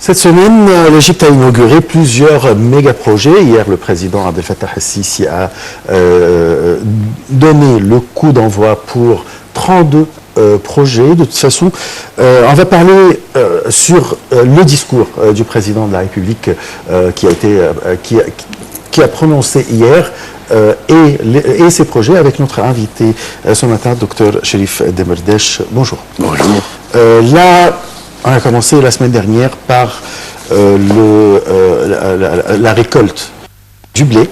Cette semaine, l'Égypte a inauguré plusieurs méga-projets. Hier, le président Abdel Fattah el-Sisi a donné le coup d'envoi pour 32 projets. De toute façon, on va parler sur le discours du président de la République qui a prononcé hier et ses projets avec notre invité ce matin, Dr Cherif Demirdesh. Bonjour. Bonjour. Là, on a commencé la semaine dernière par la récolte du blé.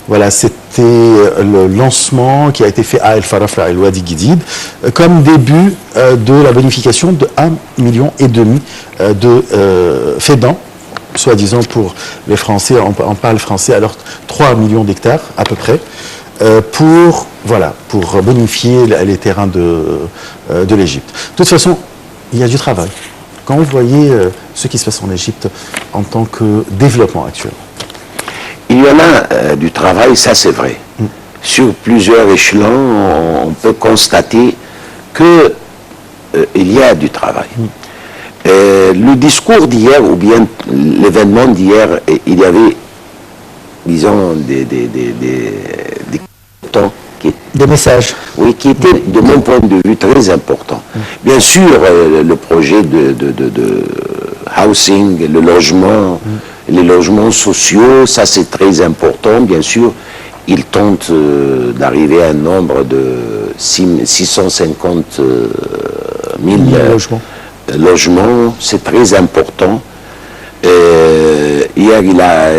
Voilà, c'était le lancement qui a été fait à El Farafra et Wadi Guidid comme début de la bonification de 1,5 million de fédans, soi-disant pour les Français, on parle français, alors 3 millions d'hectares à peu près, pour bonifier les terrains de l'Égypte. De toute façon, il y a du travail. Quand vous voyez ce qui se passe en Égypte en tant que développement actuel? Il y en a du travail, ça c'est vrai. Sur plusieurs échelons, on peut constater qu'il y a du travail. Le discours d'hier, ou bien l'événement d'hier, il y avait, disons, des messages. Oui, qui étaient, de mon point de vue, très importants. Bien sûr, le projet de housing, le logement, les logements sociaux, ça c'est très important. Bien sûr, il tente d'arriver à un nombre de 650 000 logements. C'est très important. Hier, il a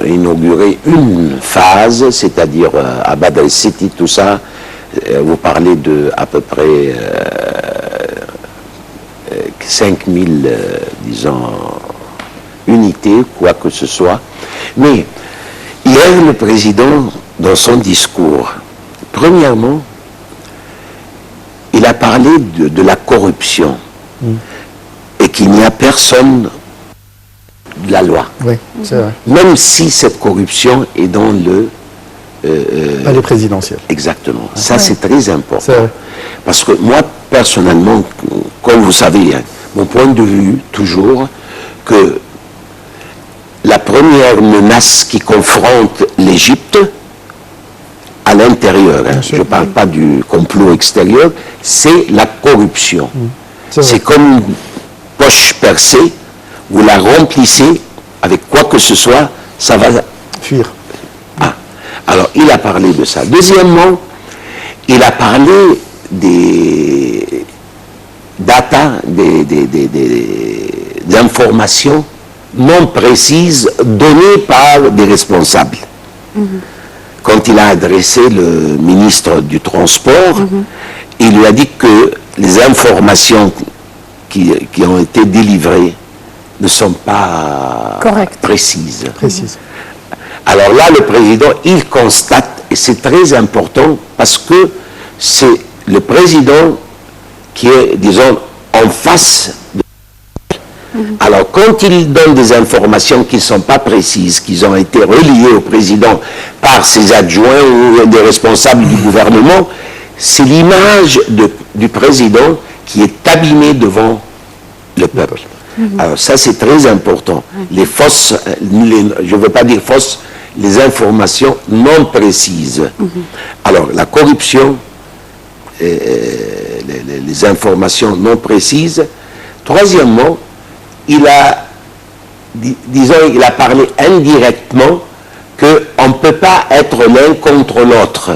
inauguré une phase, c'est-à-dire à Badr el City, tout ça. Vous parlez de à peu près 5000, disons, unités, quoi que ce soit. Mais hier, le président, dans son discours, premièrement, il a parlé de la corruption et qu'il n'y a personne de la loi. Oui, c'est vrai. Même si cette corruption est dans le palais présidentiel. Exactement. Ça, c'est très important. C'est vrai. Parce que moi, personnellement, comme vous savez, hein, mon point de vue, toujours, que la première menace qui confronte l'Égypte, à l'intérieur, hein, je ne parle pas du complot extérieur, c'est la corruption. C'est comme une poche percée, vous la remplissez avec quoi que ce soit, ça va fuir. Ah. Alors, il a parlé de ça. Deuxièmement, il a parlé des data, des informations non précises données par des responsables. Quand il a adressé le ministre du Transport, il lui a dit que les informations qui ont été délivrées ne sont pas précises. Alors là, le président, il constate, et c'est très important, parce que c'est le président qui est, disons, en face de... Alors, quand il donne des informations qui ne sont pas précises, qui ont été reliées au président par ses adjoints ou des responsables du gouvernement, c'est l'image du président qui est abîmée devant le peuple. Alors ça, c'est très important. Les fausses, je ne veux pas dire fausses, les informations non précises. Alors, la corruption, les informations non précises. Troisièmement, il a parlé indirectement qu'on ne peut pas être l'un contre l'autre.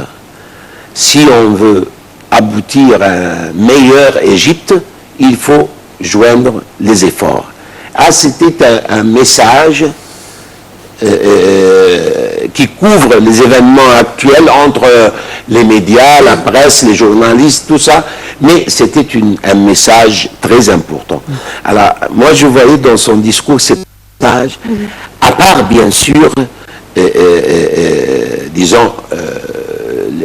Si on veut aboutir à une meilleure Égypte, il faut joindre les efforts. Ah, c'était un message qui couvre les événements actuels entre les médias, la presse, les journalistes, tout ça, mais c'était un message très important. Alors, moi, je voyais dans son discours cet message, à part, bien sûr, disons,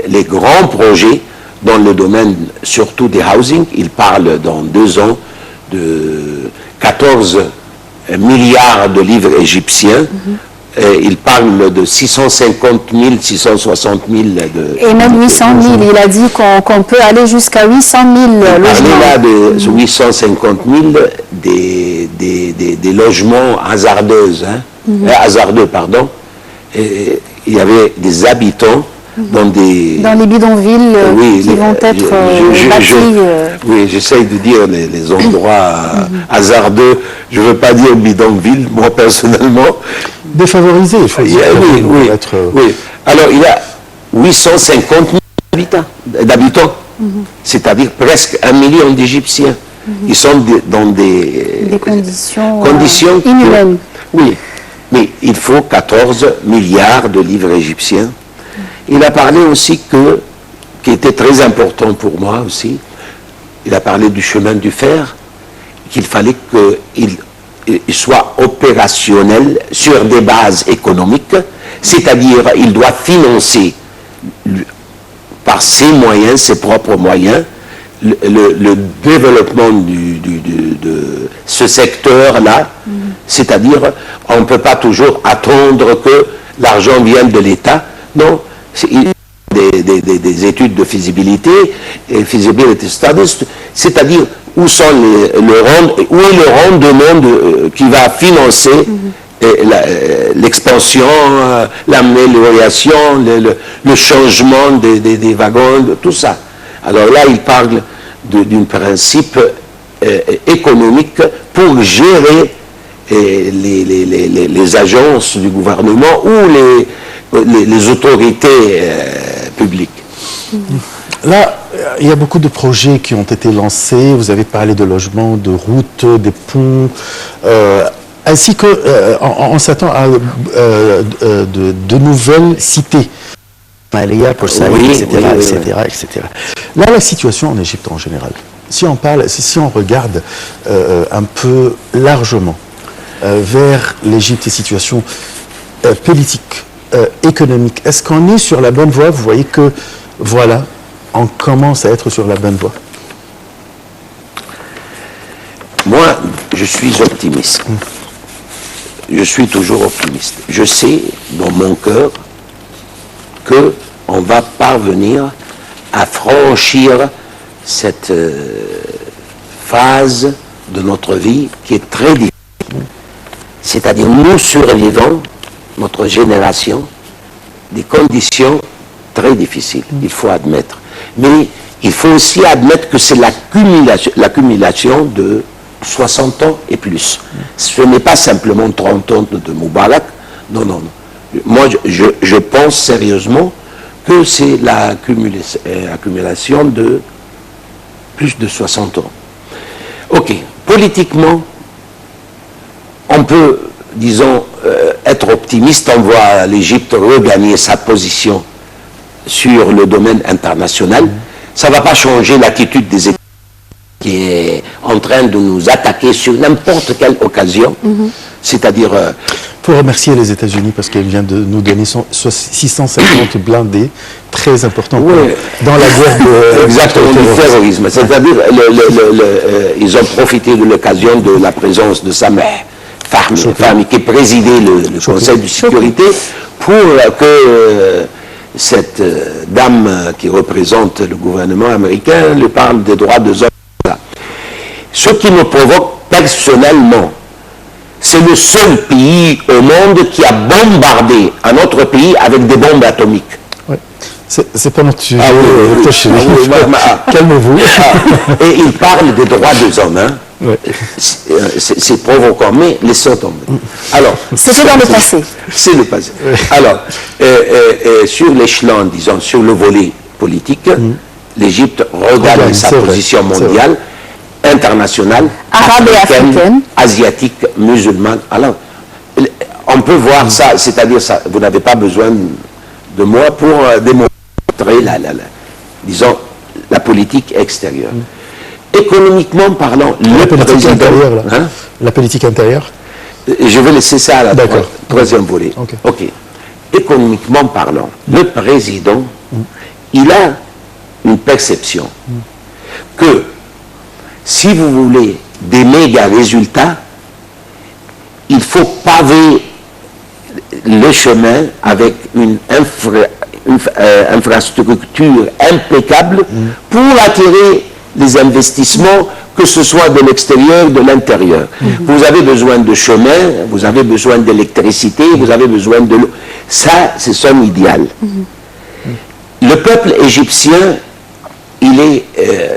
les grands projets dans le domaine surtout des housing. Il parle dans 2 ans de 14 milliards de livres égyptiens. Il parle de 650 000, 660 000 de... Et même 800 000, il a dit qu'on peut aller jusqu'à 800 000 logements. Là de 850 000 des logements hasardeux, hasardeux, pardon. Et il y avait des habitants dans des... Dans les bidonvilles qui vont être bâtis. Oui, j'essaye de dire les endroits hasardeux. Je ne veux pas dire bidonville, moi personnellement. Défavorisé, il faut dire. Oui. Alors, il y a 850 000 d'habitants, c'est-à-dire presque 1 million d'Égyptiens. Ils sont dans des conditions inhumaines. Oui, mais il faut 14 milliards de livres égyptiens. Il a parlé aussi qui était très important pour moi aussi, il a parlé du chemin du fer, qu'il fallait qu'il soit opérationnel sur des bases économiques, c'est-à-dire il doit financer par ses moyens, ses propres moyens, le développement de ce secteur-là, c'est-à-dire on ne peut pas toujours attendre que l'argent vienne de l'État, non. Des études de faisibilité et feasibility studies, c'est-à-dire où est le rendement qui va financer l'expansion, l'amélioration, le changement des wagons, tout ça. Alors là, il parle d'un principe économique pour gérer les agences du gouvernement ou les autorités publiques. Là, il y a beaucoup de projets qui ont été lancés. Vous avez parlé de logements, de routes, des ponts, ainsi que on s'attend à de nouvelles cités. Malia, pour ça, etc. Là, la situation en Égypte en général, si on regarde un peu largement vers l'Égypte et situation politique, économique, est-ce qu'on est sur la bonne voie? Vous voyez que, voilà, on commence à être sur la bonne voie. Moi, je suis optimiste. Je suis toujours optimiste. Je sais, dans mon cœur, qu'on va parvenir à franchir cette phase de notre vie qui est très difficile. C'est-à-dire, nous survivons, notre génération, des conditions très difficiles, il faut admettre. Mais il faut aussi admettre que c'est l'accumulation de 60 ans et plus. Ce n'est pas simplement 30 ans de Moubarak. Non, non, non. Moi, je pense sérieusement que c'est l'accumulation de plus de 60 ans. Ok, politiquement, on peut, disons, être optimiste. On voit l'Égypte regagner sa position sur le domaine international. Ça ne va pas changer l'attitude des États qui est en train de nous attaquer sur n'importe quelle occasion. C'est-à-dire... pour remercier les États-Unis parce qu'ils viennent de nous donner 650 blindés très importants dans la guerre du terrorisme. C'est-à-dire ils ont profité de l'occasion de la présence de Sameh Fahmy qui présidait le Conseil de sécurité pour que cette dame qui représente le gouvernement américain lui parle des droits des hommes. Ce qui me provoque personnellement, c'est le seul pays au monde qui a bombardé un autre pays avec des bombes atomiques. Ouais. C'est pas notre sujet. Calmez-vous. Et il parle des droits des hommes. Hein. Ouais. C'est provoquant, mais laissons tomber. Alors, c'était dans le passé. C'est le passé. Ouais. Alors, sur l'échelon, disons, sur le volet politique, l'Égypte regagne sa position mondiale, internationale, arabe et africaine, asiatique, musulmane. Alors, on peut voir ça, c'est-à-dire ça, vous n'avez pas besoin de moi pour démontrer disons, la politique extérieure. Économiquement parlant, la politique intérieure, là. Hein? La politique intérieure. Je vais laisser ça à la troisième volet. Ok. économiquement parlant, le président, il a une perception que si vous voulez des méga résultats, il faut paver le chemin avec une infrastructure impeccable pour attirer les investissements, que ce soit de l'extérieur, de l'intérieur. Vous avez besoin de chemin, vous avez besoin d'électricité, vous avez besoin de l'eau. Ça, c'est son idéal. Le peuple égyptien, il est,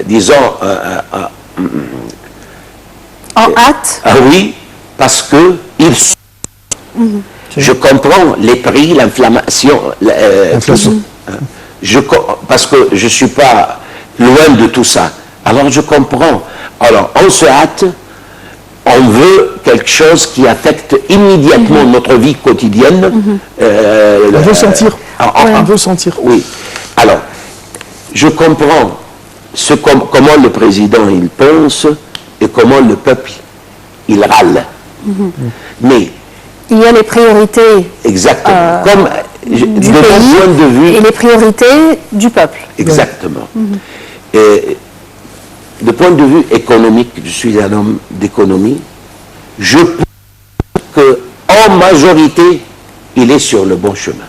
disons, En hâte. ah oui, parce que je comprends les prix, l'inflammation, parce que je ne suis pas loin de tout ça. Alors je comprends. Alors on se hâte, on veut quelque chose qui affecte immédiatement notre vie quotidienne. On veut sentir. On veut sentir. Oui. Alors, je comprends comment le président il pense et comment le peuple il râle. Mais Il y a les priorités exactement. Comme du de mon point de vue, pays et les priorités du peuple. exactement. Et, de point de vue économique, je suis un homme d'économie, je pense qu'en majorité, il est sur le bon chemin.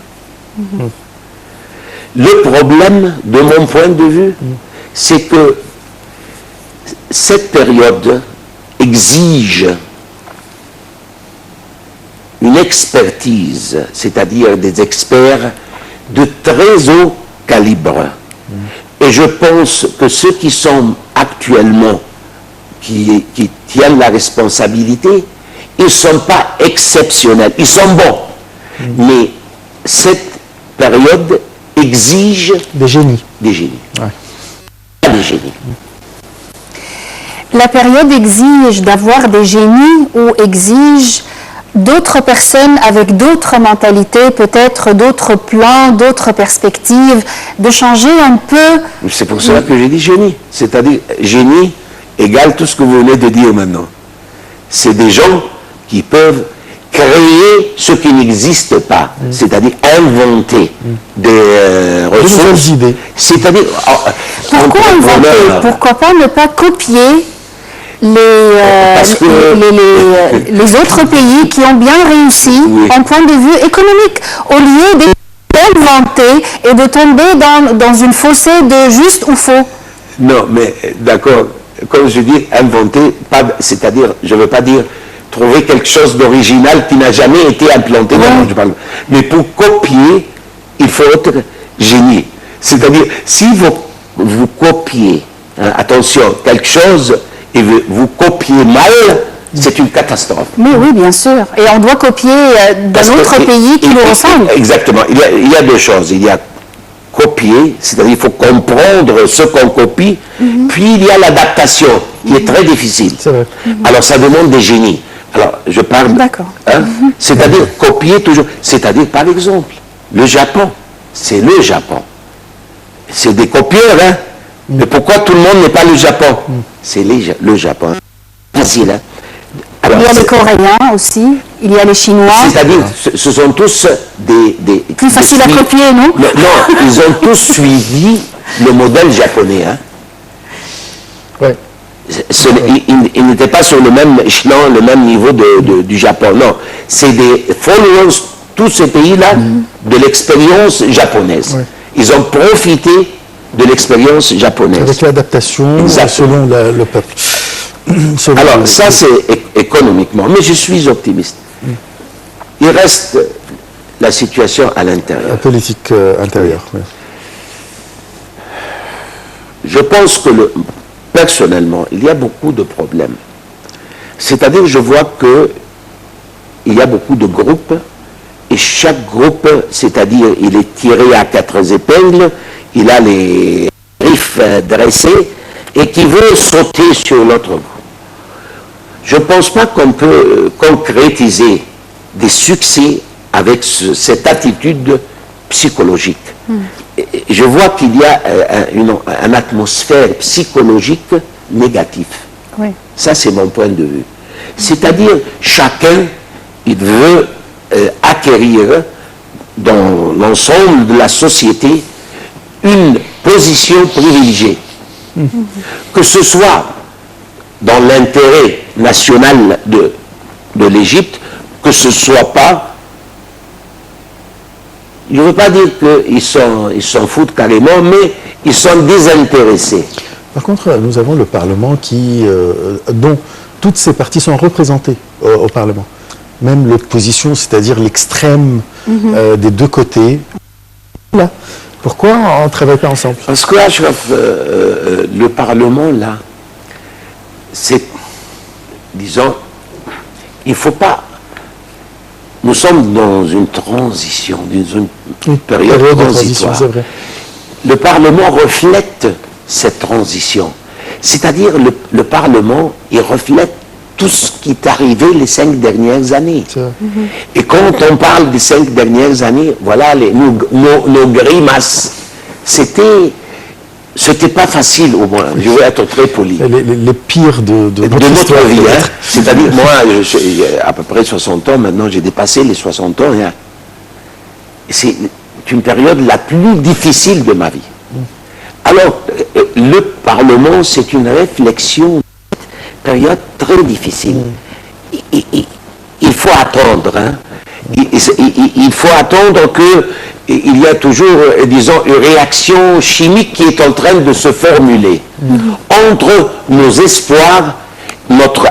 Le problème, de mon point de vue, c'est que cette période exige une expertise, c'est-à-dire des experts de très haut calibre. Et je pense que ceux qui sont actuellement, qui tiennent la responsabilité, ils ne sont pas exceptionnels, ils sont bons. Mais cette période exige Des génies. des génies. Ouais. Des génies. La période exige d'avoir des génies ou exige d'autres personnes avec d'autres mentalités, peut-être d'autres plans, d'autres perspectives, de changer un peu. C'est pour cela que j'ai dit génie. C'est-à-dire, génie égale tout ce que vous venez de dire maintenant. C'est des gens qui peuvent créer ce qui n'existe pas, c'est-à-dire inventer des ressources. nouvelles idées. C'est-à-dire, Pourquoi inventer? Pourquoi pas ne pas copier Parce que- les autres pays qui ont bien réussi Oui. en point de vue économique, au lieu d'inventer et de tomber dans une fossée de juste ou faux. Non, mais d'accord, comme je dis, inventer, c'est-à-dire, je ne veux pas dire trouver quelque chose d'original qui n'a jamais été implanté dans le monde du Parlement. Mais pour copier, il faut être génie. C'est-à-dire, si vous copiez, hein, attention, quelque chose, et vous copiez mal, c'est une catastrophe. Mais oui, bien sûr. Et on doit copier d'un Parce que- autre pays qui nous ressemble. Exactement. Il y a deux choses. Il y a copier, c'est-à-dire il faut comprendre ce qu'on copie, puis il y a l'adaptation, qui est très difficile. C'est vrai. Alors ça demande des génies. Alors je parle... D'accord. hein, c'est-à-dire copier toujours. C'est-à-dire, par exemple, le Japon, c'est le Japon. C'est des copieurs, hein. Mais pourquoi tout le monde n'est pas le Japon? C'est le Japon. Facile, hein. Alors, Il y a les Coréens aussi, il y a les Chinois. c'est-à-dire, ce sont tous des Plus facile à copier, non? Non, ils ont tous suivi le modèle japonais. Hein. Ouais. Ils n'étaient pas sur le même échelon, le même niveau du Japon. Non, c'est des followers, tous ces pays-là, de l'expérience japonaise. Ouais. Ils ont profité de l'expérience japonaise. Avec l'adaptation Exactement. selon le peuple. Selon Alors, ça, c'est économiquement. Mais je suis optimiste. Il reste la situation à la l'intérieur. politique intérieure. Ouais. Je pense que, personnellement, il y a beaucoup de problèmes. C'est-à-dire, je vois qu'il y a beaucoup de groupes, et chaque groupe, c'est-à-dire, il est tiré à quatre épingles, il a les griffes dressées, et qui veut sauter sur l'autre groupe. Je ne pense pas qu'on peut concrétiser des succès avec cette attitude psychologique. Et je vois qu'il y a une atmosphère psychologique négative. Oui. Ça, c'est mon point de vue. C'est-à-dire, chacun, il veut acquérir dans l'ensemble de la société une position privilégiée. Que ce soit dans l'intérêt national de l'Égypte, que ce soit pas, je ne veux pas dire qu'ils s'en foutent carrément, mais ils sont désintéressés. Par contre, nous avons le Parlement dont toutes ces parties sont représentées au Parlement. Même l'opposition, c'est-à-dire l'extrême des deux côtés. Là. Pourquoi on ne travaille pas ensemble? Parce que Achraf, le Parlement, là, c'est, disons, il ne faut pas... Nous sommes dans une transition, dans une période transitoire. C'est vrai. Le Parlement reflète cette transition. C'est-à-dire, le Parlement, il reflète tout ce qui est arrivé les 5 dernières années. Et quand on parle des 5 dernières années, voilà nos grimaces. C'était pas facile, au moins. Je vais être très poli. Les pires de notre vie. Hein. C'est-à-dire, moi, j'ai à peu près 60 ans, maintenant j'ai dépassé les 60 ans. Hein. C'est une période la plus difficile de ma vie. Alors, le Parlement, c'est une réflexion, période très difficile. Il faut attendre. Hein. Il faut attendre qu'il y a toujours, disons, une réaction chimique qui est en train de se formuler entre nos espoirs, notre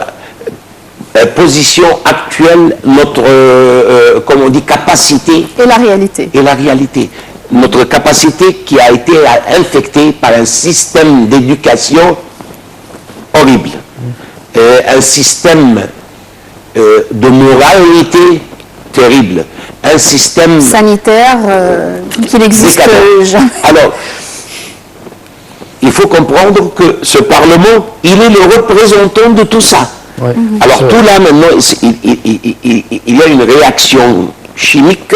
position actuelle, notre, comme on dit, capacité. Et la réalité. Et la réalité. Notre capacité qui a été infectée par un système d'éducation horrible. Un système de moralité terrible. Un système sanitaire qui n'existe jamais. Alors, il faut comprendre que ce Parlement, il est le représentant de tout ça. Ouais, alors, tout là, maintenant, il y a une réaction chimique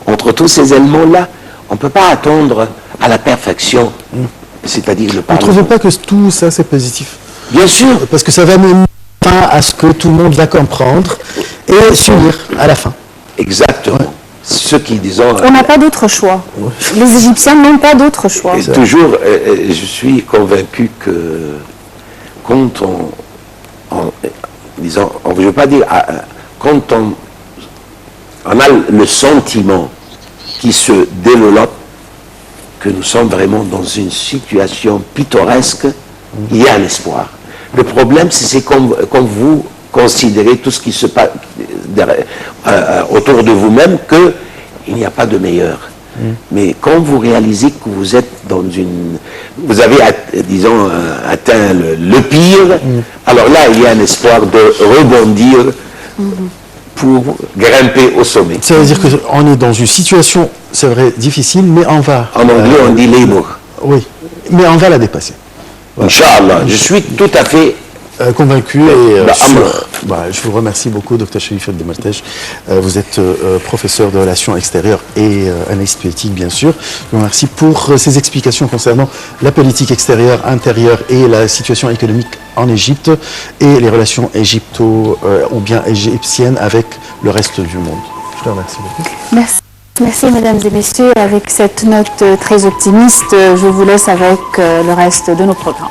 entre tous ces éléments-là. On ne peut pas attendre à la perfection, c'est-à-dire le Parlement. Vous ne trouvez pas que tout ça, c'est positif? Bien sûr. Parce que ça va mener à ce que tout le monde va comprendre et s'unir à la fin. Exactement. Ouais. Ceux qui, disons... On n'a pas d'autre choix. Les Égyptiens n'ont pas d'autre choix. Et toujours, je suis convaincu que quand disons, je ne veux pas dire, quand on a le sentiment qui se développe, que nous sommes vraiment dans une situation pittoresque, il y a un espoir. Le problème, c'est quand vous considérez tout ce qui se passe autour de vous-même, qu'il n'y a pas de meilleur. Mais quand vous réalisez que vous êtes vous avez, disons, atteint le pire, alors là, il y a un espoir de rebondir pour grimper au sommet. Ça veut dire qu'on est dans une situation, c'est vrai, difficile, mais on va... En anglais, on dit libre. Oui, mais on va la dépasser. Voilà. Inch'Allah, je suis tout à fait convaincu et sûr. Je vous remercie beaucoup, Dr Cherif El Demartej. Vous êtes professeur de relations extérieures et analyste politique, bien sûr. Je vous remercie pour ces explications concernant la politique extérieure, intérieure et la situation économique en Égypte et les relations ou bien égyptiennes avec le reste du monde. Je vous remercie beaucoup. Merci. Merci, mesdames et messieurs. Avec cette note très optimiste, je vous laisse avec le reste de nos programmes.